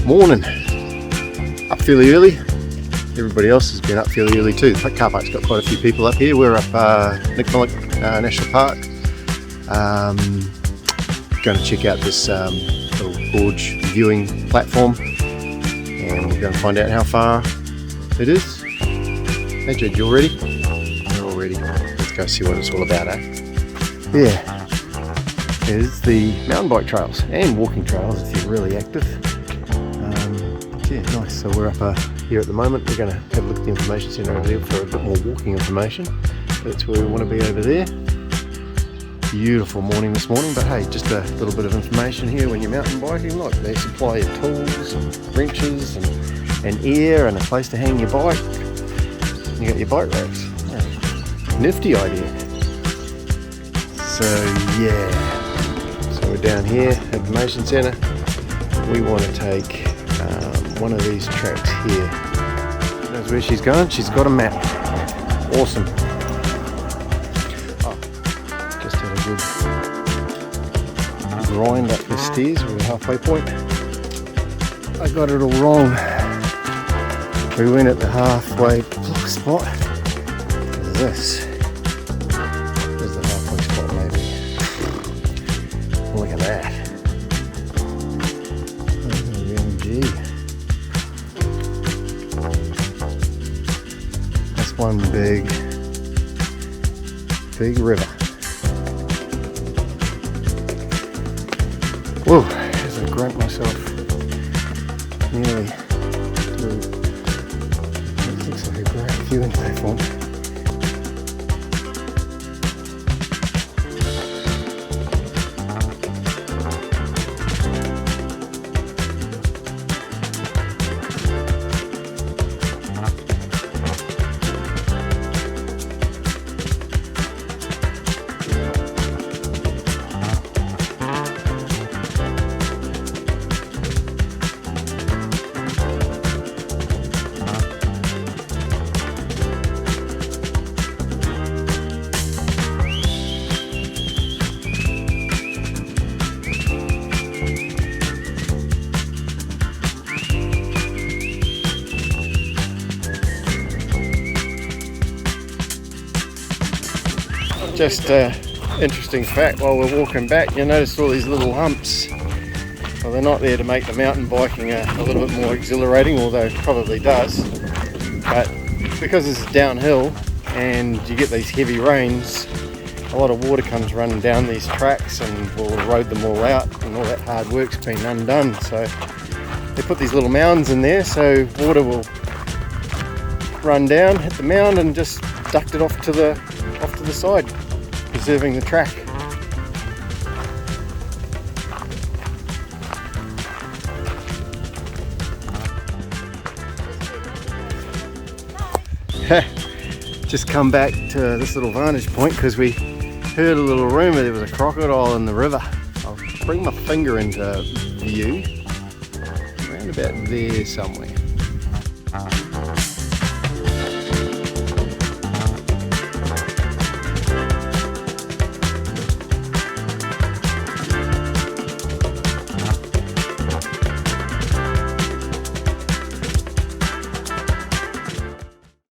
Morning. Up fairly early. Everybody else has been up fairly early too. The car park's got quite a few people up here. We're up Nitmiluk National Park. Going to check out this little gorge viewing platform, and we're going to find out how far it is. Hey Jed, you all ready? We're all ready. Let's go see what it's all about, eh? Yeah, there's the mountain bike trails and walking trails if you're really active. Yeah, nice. So we're up here at the moment. We're going to have a look at the information centre over there for a bit more walking information. That's where we want to be over there. Beautiful morning this morning, but hey, just a little bit of information here when you're mountain biking. Look, they supply you tools and wrenches and air and a place to hang your bike. You got your bike racks. Yeah. Nifty idea. So yeah, so we're down here, information centre. We want to take one of these tracks here. Knows where she's going. She's got a map. Awesome. Oh, just had a good grind up the stairs. We're halfway point. I got it all wrong. We went at the halfway spot. This is the halfway spot, maybe. Look at that. OMG. That's one big river. Whoa, as I grunt myself nearly through. It looks like a great viewing platform. Just interesting fact, while we're walking back, you notice all these little humps. Well, they're not there to make the mountain biking a little bit more exhilarating, although it probably does. But because this is downhill and you get these heavy rains, a lot of water comes running down these tracks and will erode them all out, and all that hard work's been undone. So they put these little mounds in there so water will run down, hit the mound and just duct it off to the side, preserving the track. Just come back to this little vantage point because we heard a little rumour there was a crocodile in the river. I'll bring my finger into view, around about there somewhere.